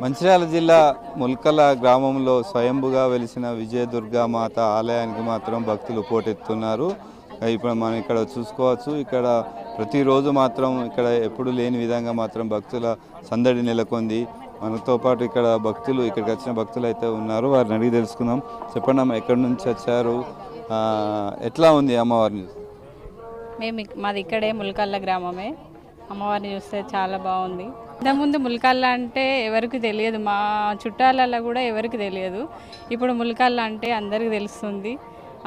మంచిర్యాల జిల్లా ముల్కల గ్రామంలో స్వయంభుగా వెలిసిన విజయదుర్గామాత ఆలయానికి మాత్రం భక్తులు పోటెత్తున్నారు. ఇప్పుడు మనం ఇక్కడ చూసుకోవచ్చు. ఇక్కడ ప్రతిరోజు మాత్రం ఇక్కడ ఎప్పుడు లేని విధంగా మాత్రం భక్తుల సందడి నెలకొంది. మనతో పాటు ఇక్కడ భక్తులు, ఇక్కడికి వచ్చిన భక్తులు అయితే ఉన్నారు. వారిని అడిగి తెలుసుకుందాం. చెప్పండి అమ్మ, ఎక్కడి నుంచి వచ్చారు, ఎట్లా ఉంది అమ్మవారిని? మాది ఇక్కడే ముల్కల్ల గ్రామమే. అమ్మవారిని చూస్తే చాలా బాగుంది. ఇంతకుముందు ముల్కల్ల అంటే ఎవరికి తెలియదు, మా చుట్టాలలో కూడా ఎవరికి తెలియదు. ఇప్పుడు ముల్కల్ల అంటే అందరికీ తెలుస్తుంది.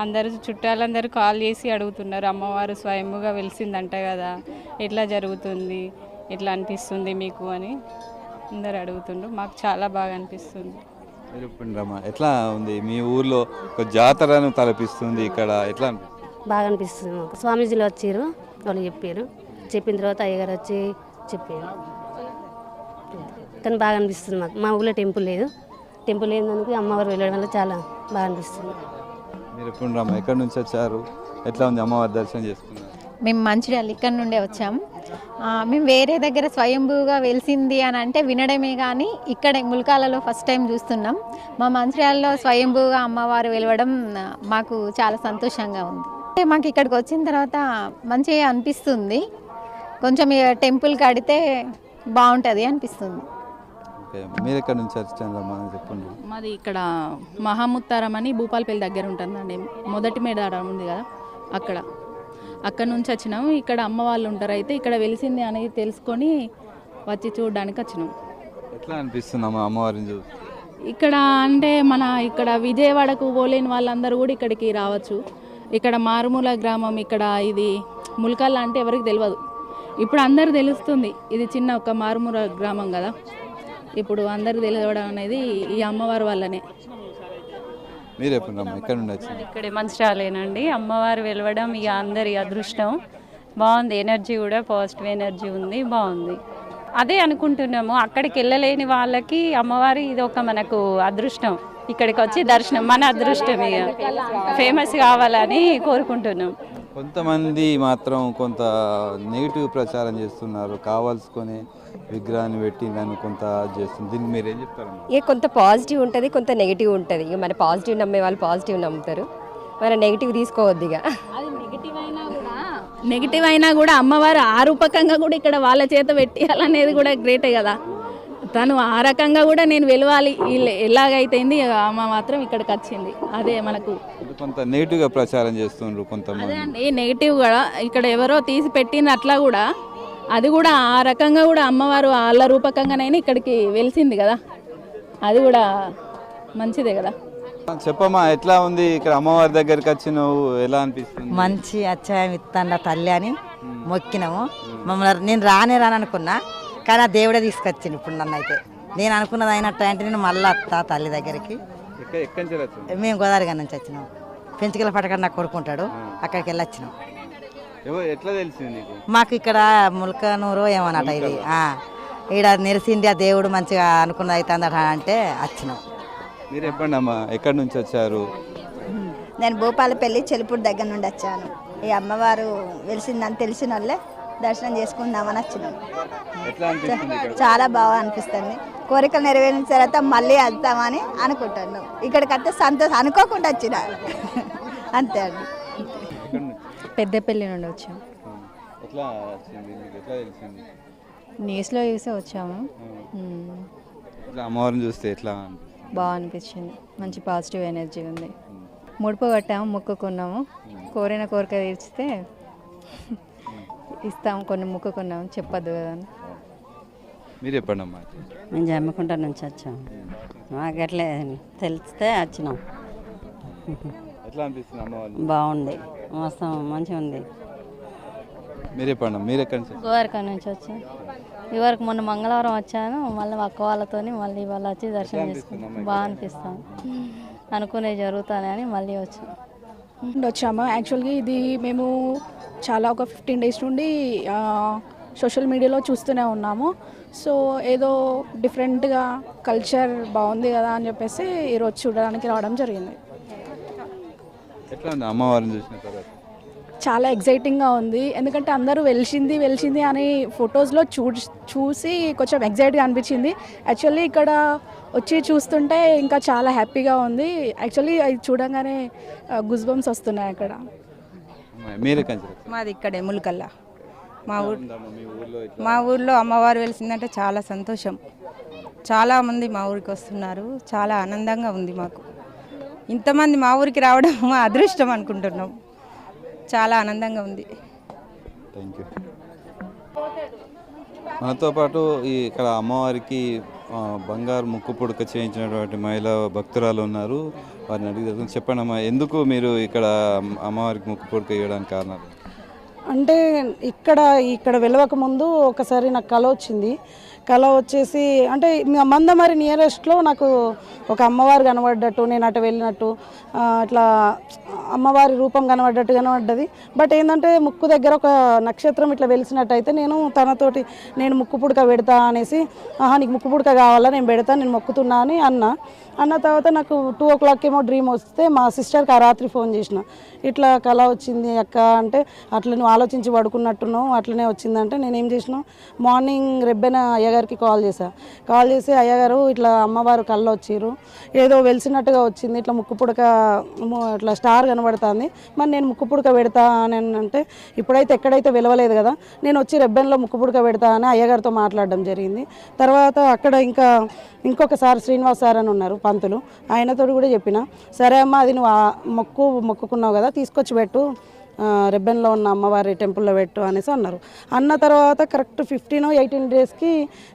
అందరూ చుట్టాలందరూ కాల్ చేసి అడుగుతున్నారు, అమ్మవారు స్వయంగా వెలిసిందంట కదా, ఎట్లా జరుగుతుంది, ఎట్లా అనిపిస్తుంది మీకు అని అందరు అడుగుతుండ్రు. మాకు చాలా బాగా అనిపిస్తుంది. ఎట్లా ఉంది మీ ఊర్లో ఒక జాతరను తలపిస్తుంది ఇక్కడ, ఎట్లా బాగా అనిపిస్తుంది మాకు. స్వామీజీలు వచ్చారు, వాళ్ళు చెప్పారు. చెప్పిన తర్వాత అయ్యగారు వచ్చి చెప్పారు. కానీ బాగా అనిపిస్తుంది మాకు. మా ఊళ్ళో టెంపుల్ లేదు, టెంపుల్ లేదానికి అమ్మవారు వెళ్ళడం వల్ల చాలా బాగా అనిపిస్తుంది. మీరు ఎప్పుడు ఎక్కడి నుంచి వచ్చారు, ఎట్లా ఉంది అమ్మవారి దర్శనం చేసుకున్నారు? మేము మంచిర్యాల ఇక్కడ నుండే వచ్చాము. మేము వేరే దగ్గర స్వయంభూగా వెలిసింది అని అంటే వినడమే కానీ ఇక్కడే ముల్కాలలో ఫస్ట్ టైం చూస్తున్నాం. మా మంచిర్యాలలో స్వయంభూగా అమ్మవారు వెలవడం మాకు చాలా సంతోషంగా ఉంది. మాకు ఇక్కడికి వచ్చిన తర్వాత మంచిగా అనిపిస్తుంది. కొంచెం టెంపుల్ కడితే బాగుంటుంది అనిపిస్తుంది. మీరు ఎక్కడి నుంచి వచ్చారు చెప్పండి? మాది ఇక్కడ మహాముత్తారం అని భూపాలపల్లి దగ్గర ఉంటుందండి. మొదటి మేడారం ఉంది కదా, అక్కడ నుంచి వచ్చినాము. ఇక్కడ అమ్మ వాళ్ళు ఉంటారు, అయితే ఇక్కడ వెలిసింది అనేది తెలుసుకొని వచ్చి చూడడానికి వచ్చినాం. ఎట్లా అనిపిస్తుంది అమ్మవారిని చూసి? ఇక్కడ అంటే మన ఇక్కడ విజయవాడకు పోలేని వాళ్ళందరూ కూడా ఇక్కడికి రావచ్చు. ఇక్కడ మారుమూల గ్రామం, ఇక్కడ ఇది ముల్కల్ అంటే ఎవరికి తెలియదు. ఇప్పుడు అందరు తెలుస్తుంది, ఇది చిన్న ఒక మారుమూల గ్రామం కదా. ఇప్పుడు అందరు తెలియడం అనేది ఈ అమ్మవారి వల్లనే. మీరు ఎక్కడ నుండి వచ్చారు? ఇక్కడే మంచిర్యాలేనండి. అమ్మవారు వెలవడం ఇక అందరి అదృష్టం. బాగుంది, ఎనర్జీ కూడా పాజిటివ్ ఎనర్జీ ఉంది, బాగుంది. అదే అనుకుంటున్నాము, అక్కడికి వెళ్ళలేని వాళ్ళకి అమ్మవారి ఇది ఒక మనకు అదృష్టం. ఇక్కడికి వచ్చి దర్శనం మన అదృష్టం, ఇక ఫేమస్ కావాలని కోరుకుంటున్నాం. కొంతమంది మాత్రం కొంత నెగిటివ్ ప్రచారం చేస్తున్నారు, కావాల్సుకొని విగ్రహాన్ని పెట్టి దాన్ని కొంత చేస్తుంది. దీన్ని మీరు ఏం చెప్తారు? ఇక కొంత పాజిటివ్ ఉంటుంది, కొంత నెగిటివ్ ఉంటుంది. ఇక మన పాజిటివ్ నమ్మే వాళ్ళు పాజిటివ్ నమ్ముతారు, మన నెగిటివ్ తీసుకోవద్దు. ఇక అది నెగిటివ్ అయినా కూడా అమ్మవారు ఆ రూపకంగా కూడా ఇక్కడ వాళ్ళ చేత పెట్టాలనేది కూడా గ్రేటే కదా. తను ఆ రకంగా కూడా నేను వెలవాలి ఎలాగైతేంది అమ్మ మాత్రం ఇక్కడికి వచ్చింది. అదే మనకు కొంత నెగిటివ్గా ప్రచారం చేస్తున్నారు కొంతమంది. అదే అండి, నెగిటివ్ కూడా ఇక్కడ ఎవరో తీసి పెట్టిన అట్లా కూడా అది కూడా ఆ రకంగా కూడా అమ్మవారు వాళ్ళ రూపకంగానైనా ఇక్కడికి వెలిసింది కదా, అది కూడా మంచిదే కదా. చెప్పమ్మా, ఎట్లా ఉంది ఇక్కడ అమ్మవారి దగ్గరికి వచ్చి నువ్వు, ఎలా అనిపిస్తుంది? మంచి అచ్చాయం ఇస్తాండ తల్లి అని మొక్కినాము. మమ్మల్ని నేను రాననుకున్నా, కానీ ఆ దేవుడే తీసుకొచ్చింది. ఇప్పుడు నన్ను అయితే నేను అనుకున్నది అయినట్టు అంటే నేను మళ్ళీ వస్తా తల్లి దగ్గరికి. మేము గోదావరి గారి నుంచి వచ్చినాం. పెంచుకల పట్టకడ నాకు కొడుకుంటాడు, అక్కడికి వెళ్ళి వచ్చినాం. ఎట్లా తెలిసింది మాకు ఇక్కడ ముల్కనూరు ఏమన్నట ఇది, ఇక్కడ నెరిసింది ఆ దేవుడు మంచిగా అనుకున్నది అవుతుందట అంటే వచ్చినాం. మీరు చెప్పండి అమ్మా, ఎక్కడి నుంచి వచ్చారు? నేను భూపాలపల్లి చెలుపూరు దగ్గర నుండి వచ్చాను. ఈ అమ్మవారు వెలిసిందని తెలిసిన వాళ్ళే దర్శనం చేసుకుందామని వచ్చినాం. చాలా బాగా అనిపిస్తుంది. కోరికలు నెరవేరిన తర్వాత మళ్ళీ వెళ్తామని అనుకుంటున్నాం. ఇక్కడికి వస్తే సంతోషం, అనుకోకుండా వచ్చిన అంతే అండి. పెద్దపల్లి నుండి వచ్చాము. న్యూస్లో చూసి వచ్చాము. అమ్మవారిని చూస్తే ఎట్లా బాగా అనిపించింది, మంచి పాజిటివ్ ఎనర్జీ ఉంది. ముడుపు కట్టాము, మొక్కుకున్నాము, కోరిన కోరిక తీర్చితే ఇస్తాము. కొన్ని మొక్కుకున్నాము, చెప్పద్దు కదా. మీరు చెప్పండి అమ్మా. మేము జమ్మికుంట నుంచి వచ్చాము, మాకు ఎట్లే తెలిస్తే వచ్చినాం. ఎట్లా అనిపిస్తుంది అమ్మవారు? బాగుంది, మస్తు మంచిగా ఉంది. మీరు చెప్పండి, మీరు ఎక్కడి నుంచి? గోదావరి నుంచి వచ్చాను. ఇవరకు మొన్న మంగళవారం వచ్చాను, మళ్ళీ అక్క వాళ్ళతో మళ్ళీ ఇవాళ వచ్చి దర్శనం చేసుకున్నాను. బాగా అనిపిస్తాను, అనుకునేవి జరుగుతానని మళ్ళీ వచ్చాము. యాక్చువల్గా ఇది మేము చాలా ఒక 15 days నుండి సోషల్ మీడియాలో చూస్తూనే ఉన్నాము. సో ఏదో డిఫరెంట్గా కల్చర్ బాగుంది కదా అని చెప్పేసి ఈరోజు చూడడానికి రావడం జరిగింది. ఎట్లా ఉంది అమ్మవారిని చూసిన తర్వాత? చాలా ఎగ్జైటింగ్గా ఉంది. ఎందుకంటే అందరూ వెలిసింది అని ఫొటోస్లో చూసి కొంచెం ఎగ్జైట్గా అనిపించింది. యాక్చువల్లీ ఇక్కడ వచ్చి చూస్తుంటే ఇంకా చాలా హ్యాపీగా ఉంది. యాక్చువల్లీ అది చూడంగానే గుజ్బంప్స్ వస్తున్నాయి అక్కడ. మీరే మాది ఇక్కడే ముల్కల్లా. మా ఊర్లో అమ్మవారు వెలిసిందంటే చాలా సంతోషం. చాలామంది మా ఊరికి వస్తున్నారు. చాలా ఆనందంగా ఉంది మాకు. ఇంతమంది మా ఊరికి రావడం మా అదృష్టం అనుకుంటున్నాం. చాలా ఆనందంగా ఉంది. Thank you. మనతో పాటు ఇక్కడ అమ్మవారికి బంగారు ముక్కు పుడక చేయించినటువంటి మహిళా భక్తురాలు ఉన్నారు. వారిని అడిగి చెప్పండి అమ్మా, ఎందుకు మీరు ఇక్కడ అమ్మవారికి ముక్కు పుడక వేయడానికి కారణం? అంటే ఇక్కడ వెళ్ళక ముందు ఒకసారి నాకు కళ వచ్చేసి అంటే మందమరి నియరెస్ట్లో నాకు ఒక అమ్మవారు కనబడ్డట్టు, నేను అటు వెళ్ళినట్టు అట్లా అమ్మవారి రూపం కనబడ్డది. బట్ ఏంటంటే ముక్కు దగ్గర ఒక నక్షత్రం ఇట్లా వెలిసినట్టయితే నేను తనతోటి నేను ముక్కు పుడక పెడతా అనేసి, నీకు ముక్కు పుడక కావాలా, నేను పెడతా, నేను మొక్కుతున్నా అని అన్న తర్వాత నాకు 2 o'clock ఏమో డ్రీమ్ వస్తే మా సిస్టర్కి ఆ రాత్రి ఫోన్ చేసిన, ఇట్లా కళ వచ్చింది అక్క అంటే, అట్లా నువ్వు ఆలోచించి పడుకున్నట్టున్నావు, అట్లనే వచ్చిందంటే నేనేం చేసిన మార్నింగ్ రెబ్బెన అయ్యగారికి కాల్ చేసి అయ్యగారు ఇట్లా అమ్మవారు కళ్ళు వచ్చిర్రు, ఏదో వెలిసినట్టుగా వచ్చింది, ఇట్లా ముక్కు పుడక ఇట్లా స్టార్ కనబడుతుంది, మరి నేను ముక్కు పుడక పెడతా అని అంటే, ఇప్పుడైతే ఎక్కడైతే వెలవలేదు కదా, నేను వచ్చి రెబ్బెన్లో ముక్కు పుడక పెడతా అని అయ్యగారితో మాట్లాడడం జరిగింది. తర్వాత అక్కడ ఇంకొకసారి శ్రీనివాస్ సార్ అని ఉన్నారు పంతులు, ఆయనతో కూడా చెప్పిన, సరే అమ్మ అది నువ్వు మొక్కుకున్నావు కదా, తీసుకొచ్చి పెట్టు, రెబ్బెన్లో ఉన్న అమ్మవారి టెంపుల్లో పెట్టు అనేసి అన్నారు. అన్న తర్వాత కరెక్ట్ 15-18 డేస్కి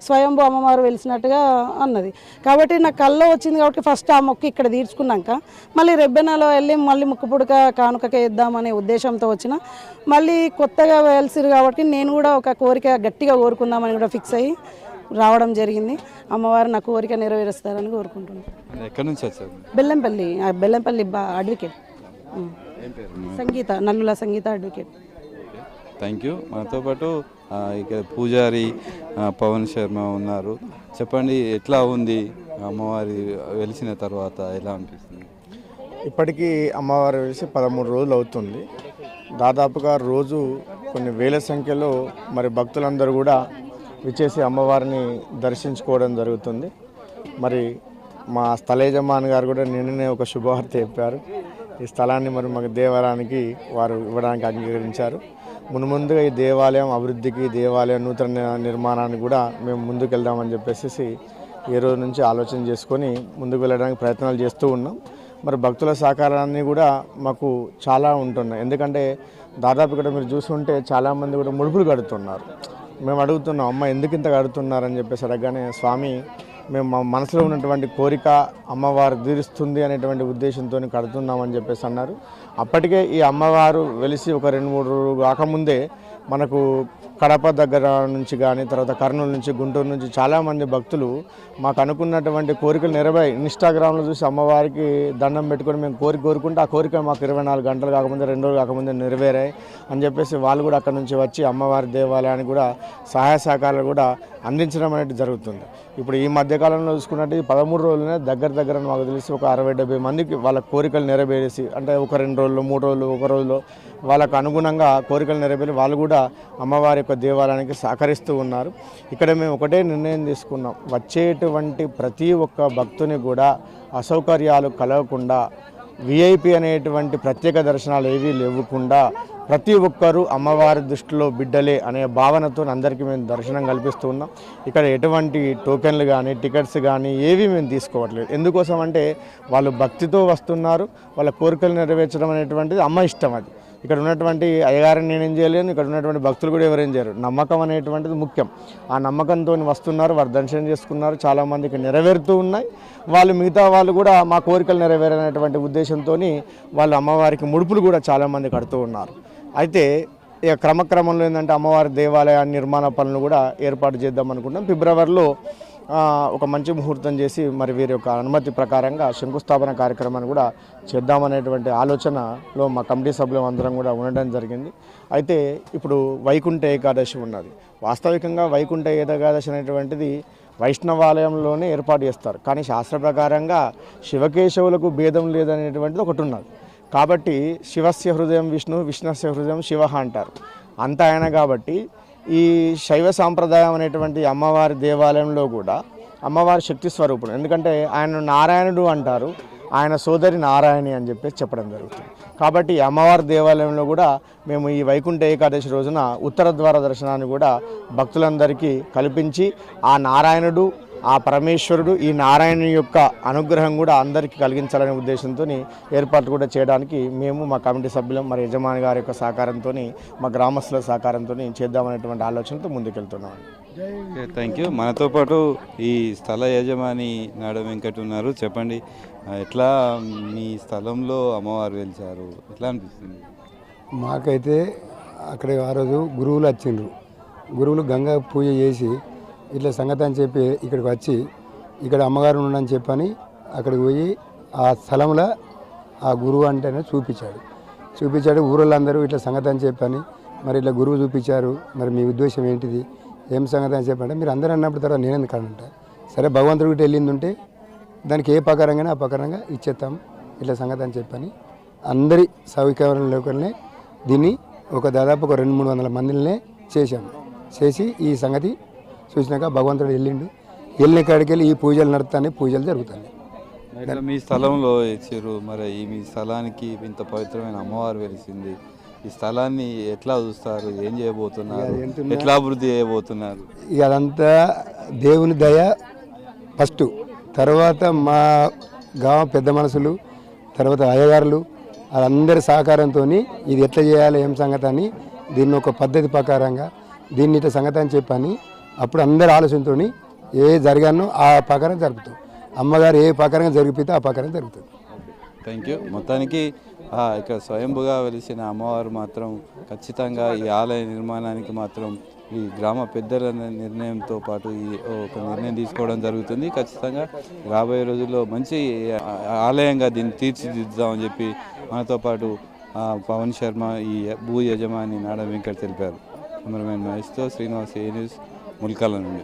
స్వయంభూ అమ్మవారు వెలిసినట్టుగా అన్నది. కాబట్టి నాకు కల్లో వచ్చింది కాబట్టి ఫస్ట్ ఆ మొక్కు ఇక్కడ తీర్చుకున్నాక మళ్ళీ రెబ్బెనలో వెళ్ళి మళ్ళీ ముక్కు పుడక కానుకకే ఇద్దామనే ఉద్దేశంతో వచ్చిన. మళ్ళీ కొత్తగా వెలిసిరు కాబట్టి నేను కూడా ఒక కోరిక గట్టిగా కోరుకుందామని కూడా ఫిక్స్ అయ్యి రావడం జరిగింది. అమ్మవారు నా కోరిక నెరవేరుస్తారని కోరుకుంటున్నాను. ఎక్కడి నుంచి వచ్చారు? Bellampalli advocate Sangeetha, Nallula Sangeetha advocate. Thank you. మనతో పాటు ఇక్కడ పూజారి పవన్ శర్మ ఉన్నారు. చెప్పండి, ఎట్లా ఉంది అమ్మవారి వెలిసిన తర్వాత, ఎలా అనిపిస్తుంది? ఇప్పటికీ అమ్మవారు వెలిసి 13 రోజులు అవుతుంది. దాదాపుగా రోజు కొన్ని వేల సంఖ్యలో మరి భక్తులందరూ కూడా విచ్చేసి అమ్మవారిని దర్శించుకోవడం జరుగుతుంది. మరి మా స్థల యజమాని గారు కూడా నిన్ననే ఒక శుభవార్త చెప్పారు. ఈ స్థలాన్ని మరి మాకు దేవాలయానికి వారు ఇవ్వడానికి అంగీకరించారు. ముందుగా ఈ దేవాలయం అభివృద్ధికి, దేవాలయం నూతన నిర్మాణానికి కూడా మేము ముందుకు వెళ్దామని చెప్పేసి ఈ రోజు నుంచి ఆలోచన చేసుకొని ముందుకు వెళ్ళడానికి ప్రయత్నాలు చేస్తూ ఉన్నాం. మరి భక్తుల సహకారాన్ని కూడా మాకు చాలా ఉంటున్నాయి. ఎందుకంటే దాదాపు ఇక్కడ మీరు చూస్తుంటే చాలామంది కూడా ముడుపులు కడుతున్నారు. మేము అడుగుతున్నాం, అమ్మ ఎందుకు ఇంత కడుతున్నారని చెప్పేసి అడగగానే, స్వామి మేము మా మనసులో ఉన్నటువంటి కోరిక అమ్మవారు తీరుస్తుంది అనేటువంటి ఉద్దేశంతో కడుతున్నామని చెప్పేసి అన్నారు. అప్పటికే ఈ అమ్మవారు వెలిసి ఒక 2-3 రోజులు కాకముందే మనకు కడప దగ్గర నుంచి కానీ, తర్వాత కర్నూలు నుంచి, గుంటూరు నుంచి చాలామంది భక్తులు మాకు అనుకున్నటువంటి కోరికలు ఇన్స్టాగ్రామ్లో చూసి అమ్మవారికి దండం పెట్టుకొని మేము కోరుకుంటే ఆ కోరిక మాకు 24 గంటలు కాకముందే, 2 రోజులు కాకముందే నెరవేరాయి అని చెప్పేసి వాళ్ళు కూడా అక్కడ నుంచి వచ్చి అమ్మవారి దేవాలయానికి కూడా సహాయ సహకారాలు కూడా అందించడం అనేది జరుగుతుంది. ఇప్పుడు ఈ మధ్యకాలంలో చూసుకున్నట్టు 13 రోజులనే దగ్గర మాకు తెలిసి ఒక 60-70 మందికి వాళ్ళ కోరికలు నెరవేరేసి, అంటే ఒక 2 రోజులు, 3 రోజులు, ఒక రోజులో వాళ్ళకు అనుగుణంగా కోరికలు నెరవేరి వాళ్ళు కూడా అమ్మవారి యొక్క దేవాలయానికి సహకరిస్తూ ఉన్నారు. ఇక్కడ మేము ఒకటే నిర్ణయం తీసుకున్నాం, వచ్చేటువంటి ప్రతి ఒక్క భక్తుని కూడా అసౌకర్యాలు కలగకుండా, విఐపి అనేటువంటి ప్రత్యేక దర్శనాలు ఏవీ లేవకుండా ప్రతి ఒక్కరూ అమ్మవారి దృష్టిలో బిడ్డలే అనే భావనతో అందరికీ మేము దర్శనం కల్పిస్తూ ఉన్నాం. ఇక్కడ ఎటువంటి టోకెన్లు కానీ, టికెట్స్ కానీ ఏవి మేము తీసుకోవట్లేదు. ఎందుకోసం అంటే వాళ్ళు భక్తితో వస్తున్నారు, వాళ్ళ కోరికలు నెరవేర్చడం అనేటువంటిది అమ్మ ఇష్టం. అది ఇక్కడ ఉన్నటువంటి అయ్యగారిని నేనేం చేయలేను, ఇక్కడ ఉన్నటువంటి భక్తులు కూడా ఎవరేం చేయరు. నమ్మకం అనేటువంటిది ముఖ్యం. ఆ నమ్మకంతో వస్తున్నారు, వారు దర్శనం చేసుకున్నారు, చాలామందికి నెరవేరుతూ ఉన్నాయి. వాళ్ళు మిగతా వాళ్ళు కూడా మా కోరికలు నెరవేరనేటువంటి ఉద్దేశంతో వాళ్ళు అమ్మవారికి ముడుపులు కూడా చాలామంది కడుతూ ఉన్నారు. అయితే ఇక క్రమక్రమంలో ఏంటంటే అమ్మవారి దేవాలయ నిర్మాణ పనులు కూడా ఏర్పాటు చేద్దాం అనుకుంటాం. ఫిబ్రవరిలో ఒక మంచి ముహూర్తం చేసి మరి వీరి యొక్క అనుమతి ప్రకారంగా శంకుస్థాపన కార్యక్రమాన్ని కూడా చేద్దామనేటువంటి ఆలోచనలో మా కమిటీ సభ్యులు అందరం కూడా ఉండడం జరిగింది. అయితే ఇప్పుడు వైకుంఠ ఏకాదశి ఉన్నది. వాస్తవికంగా వైకుంఠ ఏకాదశి అనేటువంటిది వైష్ణవాలయంలోనే ఏర్పాటు చేస్తారు. కానీ శాస్త్ర ప్రకారంగా శివకేశవులకు భేదం లేదనేటువంటిది ఒకటి ఉన్నది. కాబట్టి శివస్య హృదయం విష్ణు, విష్ణుస్య హృదయం శివ అంటారు. అంత ఆయన కాబట్టి ఈ శైవ సాంప్రదాయం అనేటువంటి అమ్మవారి దేవాలయంలో కూడా అమ్మవారి శక్తి స్వరూపుడు. ఎందుకంటే ఆయన నారాయణుడు అంటారు, ఆయన సోదరి నారాయణి అని చెప్పేసి చెప్పడం జరుగుతుంది. కాబట్టి అమ్మవారి దేవాలయంలో కూడా మేము ఈ వైకుంఠ ఏకాదశి రోజున ఉత్తర ద్వార దర్శనాన్ని కూడా భక్తులందరికీ కల్పించి ఆ నారాయణుడు, ఆ పరమేశ్వరుడు, ఈ నారాయణుని యొక్క అనుగ్రహం కూడా అందరికీ కలిగించాలనే ఉద్దేశంతో ఏర్పాట్లు కూడా చేయడానికి మేము మా కమిటీ సభ్యులం, మరి యజమాని గారి యొక్క సహకారంతో, మా గ్రామస్తుల సహకారంతో చేద్దామనేటువంటి ఆలోచనతో ముందుకెళ్తున్నాం. Thank you. మనతో పాటు ఈ స్థల యజమాని నాడ వెంకట్ ఉన్నారు. చెప్పండి, ఎట్లా మీ స్థలంలో అమ్మవారు వెలిచారు, ఎట్లా అనిపిస్తుంది? మాకైతే అక్కడ ఆ రోజు గురువులు వచ్చిండ్రు. గురువులు గంగా పూజ చేసి ఇట్లా సంగతి అని చెప్పి ఇక్కడికి వచ్చి ఇక్కడ అమ్మగారు ఉండని చెప్పని అక్కడికి పోయి ఆ స్థలంలో ఆ గురువు అంటేనే చూపించాడు. ఊరోళ్ళందరూ ఇట్లా సంగతి అని చెప్పని మరి ఇట్లా గురువు చూపించారు, మరి మీ ఉద్దేశం ఏంటిది, ఏం సంగతి అని చెప్పంటే మీరు అందరూ అన్నప్పుడు తర్వాత నేను ఎందుకు అనంట, సరే భగవంతుడికి వెళ్ళింది ఉంటే దానికి ఏ ప్రకారంగానే ఆ ప్రకారంగా ఇచ్చేస్తాం ఇట్లా సంగతి అని చెప్పని అందరి సౌకర్యంలోనే దీన్ని దాదాపు ఒక 200-300 మందినే చేసి ఈ సంగతి చూసినాక భగవంతుడు వెళ్ళిన కాడికి వెళ్ళి ఈ పూజలు నడుస్తాయి, పూజలు జరుగుతాయి. మీ స్థలంలో ఇచ్చారు, మరి ఈ మీ స్థలానికి ఇంత పవిత్రమైన అమ్మవారు వెలిసింది, ఈ స్థలాన్ని ఎట్లా చూస్తారు, ఏం చేయబోతున్నారు, ఎట్లా అభివృద్ధి చేయబోతున్నారు? ఇక అదంతా దేవుని దయ ఫస్ట్, తర్వాత మా పెద్ద మనసులు, తర్వాత అయ్యగారులు వాళ్ళందరి సహకారంతో ఇది ఎట్లా చేయాలి, ఏం సంగతి అని దీన్ని ఒక పద్ధతి ప్రకారంగా దీన్ని ఇట్లా సంగతి అని చెప్పని అప్పుడు అందరి ఆలోచనతో ఏ జరిగానో ఆ ప్రకారం జరుపుతాం. అమ్మగారు ఏ ప్రకారంగా జరిపితే ఆ ప్రకారం జరుగుతుంది. Thank you. మొత్తానికి ఇక్కడ స్వయంభుగా వెలిసిన అమ్మవారు మాత్రం ఖచ్చితంగా ఈ ఆలయ నిర్మాణానికి మాత్రం ఈ గ్రామ పెద్దల నిర్ణయంతో పాటు ఒక నిర్ణయం తీసుకోవడం జరుగుతుంది. ఖచ్చితంగా రాబోయే రోజుల్లో మంచి ఆలయంగా దీన్ని తీర్చిదిద్దామని చెప్పి మనతో పాటు పవన్ శర్మ, ఈ భూ యజమాని నాడ వెంకట్ తెలిపారు. కెమెరామెన్ మహేష్తో శ్రీనివాస్, ఏ న్యూస్, ముల్కాల నుండి.